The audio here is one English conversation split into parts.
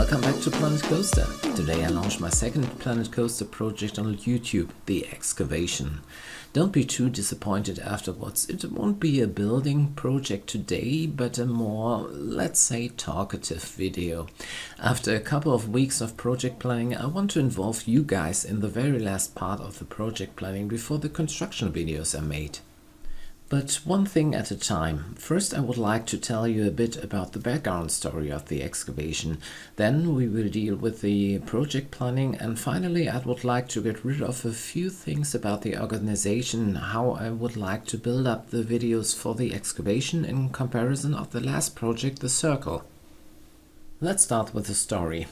Welcome back to Planet Coaster. Today I launched my second Planet Coaster project on YouTube, the Excavation. Don't be too disappointed afterwards. It won't be a building project today, but a more, let's say, talkative video. After a couple of weeks of project planning, I want to involve you guys in the very last part of the project planning before the construction videos are made. But one thing at a time. First, I would like to tell you a bit about the background story of the excavation. Then we will deal with the project planning, and finally I would like to get rid of a few things about the organization, how I would like to build up the videos for the excavation in comparison of the last project, the Circle. Let's start with the story.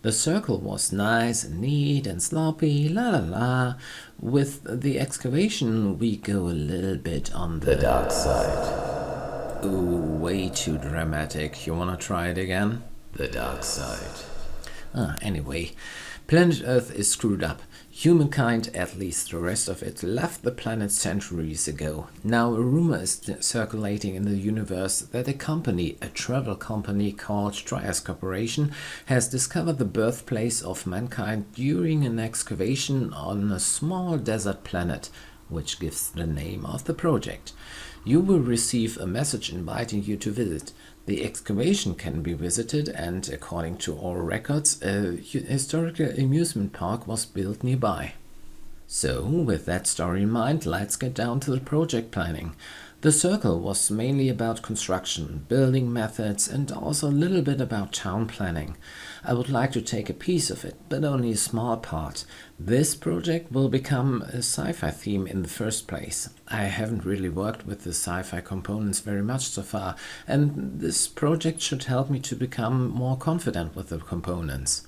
The Circle was nice and neat and sloppy, la la la. With the excavation we go a little bit on the dark side. Ooh, way too dramatic. You wanna try it again? The dark side. Anyway, planet Earth is screwed up. Humankind, at least the rest of it, left the planet centuries ago. Now a rumor is circulating in the universe that a travel company called Trias Corporation, has discovered the birthplace of mankind during an excavation on a small desert planet, which gives the name of the project. You will receive a message inviting you to visit. The excavation can be visited, and according to all records, a historical amusement park was built nearby. So, with that story in mind, let's get down to the project planning. The Circle was mainly about construction, building methods, and also a little bit about town planning. I would like to take a piece of it, but only a small part. This project will become a sci-fi theme in the first place. I haven't really worked with the sci-fi components very much so far, and this project should help me to become more confident with the components.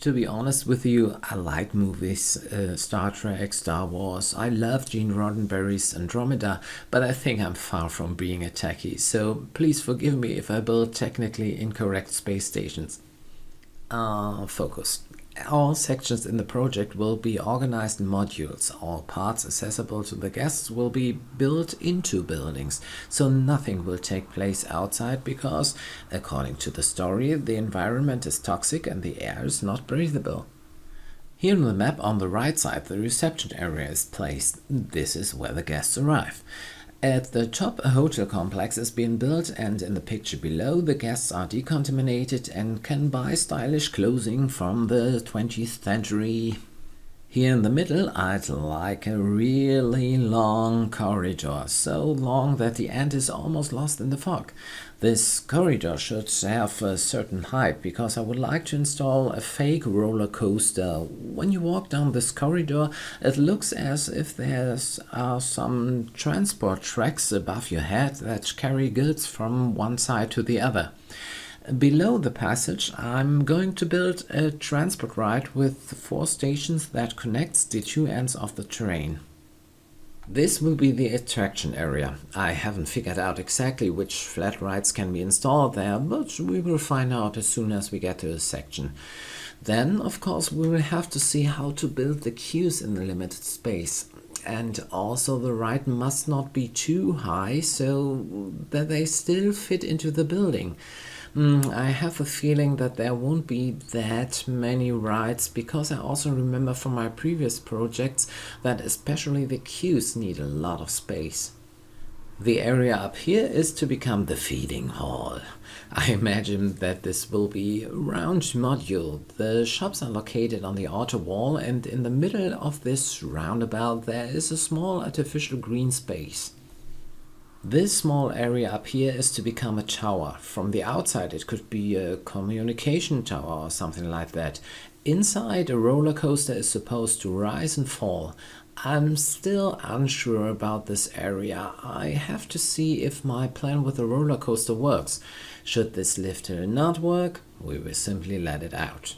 To be honest with you, I like movies, Star Trek, Star Wars. I love Gene Roddenberry's Andromeda, but I think I'm far from being a techie, so please forgive me if I build technically incorrect space stations. Focus. All sections in the project will be organized in modules. All parts accessible to the guests will be built into buildings, so nothing will take place outside because, according to the story, the environment is toxic and the air is not breathable. Here on the map on the right side, the reception area is placed. This is where the guests arrive. At the top, a hotel complex is being built, and in the picture below, the guests are decontaminated and can buy stylish clothing from the 20th century. Here in the middle, I'd like a really long corridor, so long that the end is almost lost in the fog. This corridor should have a certain height, because I would like to install a fake roller coaster. When you walk down this corridor, it looks as if there are some transport tracks above your head that carry goods from one side to the other. Below the passage, I'm going to build a transport ride with 4 stations that connects the 2 ends of the train. This will be the attraction area. I haven't figured out exactly which flat rides can be installed there, but we will find out as soon as we get to a section. Then, of course, we will have to see how to build the queues in the limited space. And also the ride must not be too high so that they still fit into the building. I have a feeling that there won't be that many rides, because I also remember from my previous projects that especially the queues need a lot of space. The area up here is to become the feeding hall. I imagine that this will be a round module. The shops are located on the outer wall, and in the middle of this roundabout there is a small artificial green space. This small area up here is to become a tower. From the outside it could be a communication tower or something like that. Inside, a roller coaster is supposed to rise and fall. I'm still unsure about this area. I have to see if my plan with the roller coaster works. Should this lifter not work, we will simply let it out.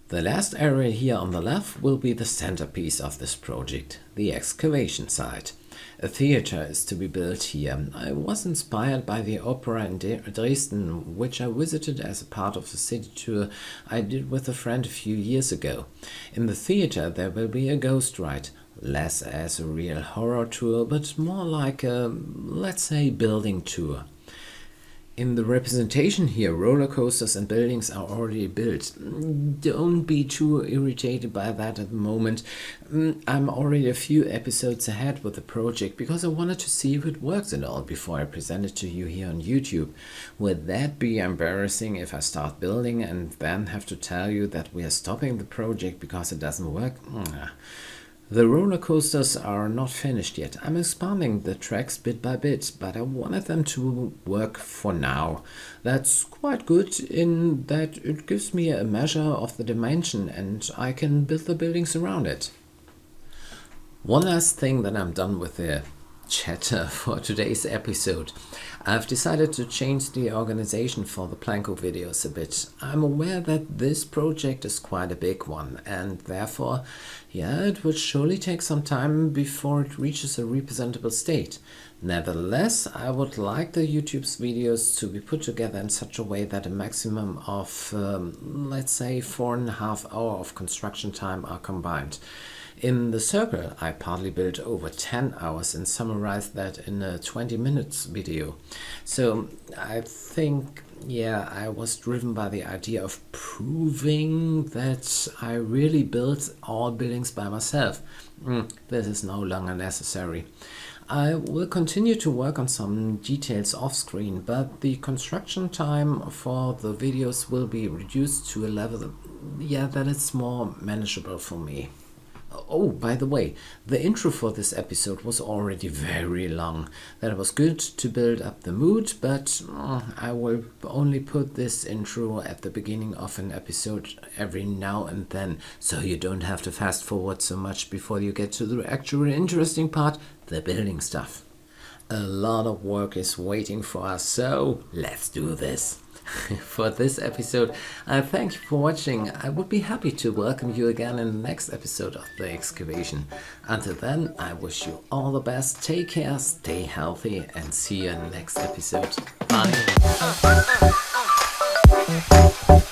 The last area here on the left will be the centerpiece of this project, the excavation site. A theater is to be built here. I was inspired by the opera in Dresden, which I visited as a part of the city tour I did with a friend a few years ago. In the theater there will be a ghost ride, less as a real horror tour, but more like a, let's say, building tour. In the representation here, roller coasters and buildings are already built. Don't be too irritated by that at the moment. I'm already a few episodes ahead with the project because I wanted to see if it works at all before I present it to you here on YouTube. Would that be embarrassing if I start building and then have to tell you that we are stopping the project because it doesn't work? The roller coasters are not finished yet. I'm expanding the tracks bit by bit, but I wanted them to work for now. That's quite good in that it gives me a measure of the dimension and I can build the buildings around it. One last thing, that I'm done with the chatter for today's episode. I've decided to change the organization for the Planko videos a bit. I'm aware that this project is quite a big one and therefore, it will surely take some time before it reaches a representable state. Nevertheless, I would like the YouTube's videos to be put together in such a way that a maximum of, let's say, 4.5 hours of construction time are combined. In the circle, I partly built over 10 hours and summarized that in a 20 minutes video. So I think, I was driven by the idea of proving that I really built all buildings by myself. This is no longer necessary. I will continue to work on some details off screen, but the construction time for the videos will be reduced to a level that is more manageable for me. Oh, by the way, the intro for this episode was already very long. That was good to build up the mood, but I will only put this intro at the beginning of an episode every now and then, so you don't have to fast forward so much before you get to the actual interesting part, the building stuff. A lot of work is waiting for us, so let's do this. For this episode, I thank you for watching. I would be happy to welcome you again in the next episode of The Excavation. Until then, I wish you all the best. Take care, stay healthy, and see you in the next episode. Bye.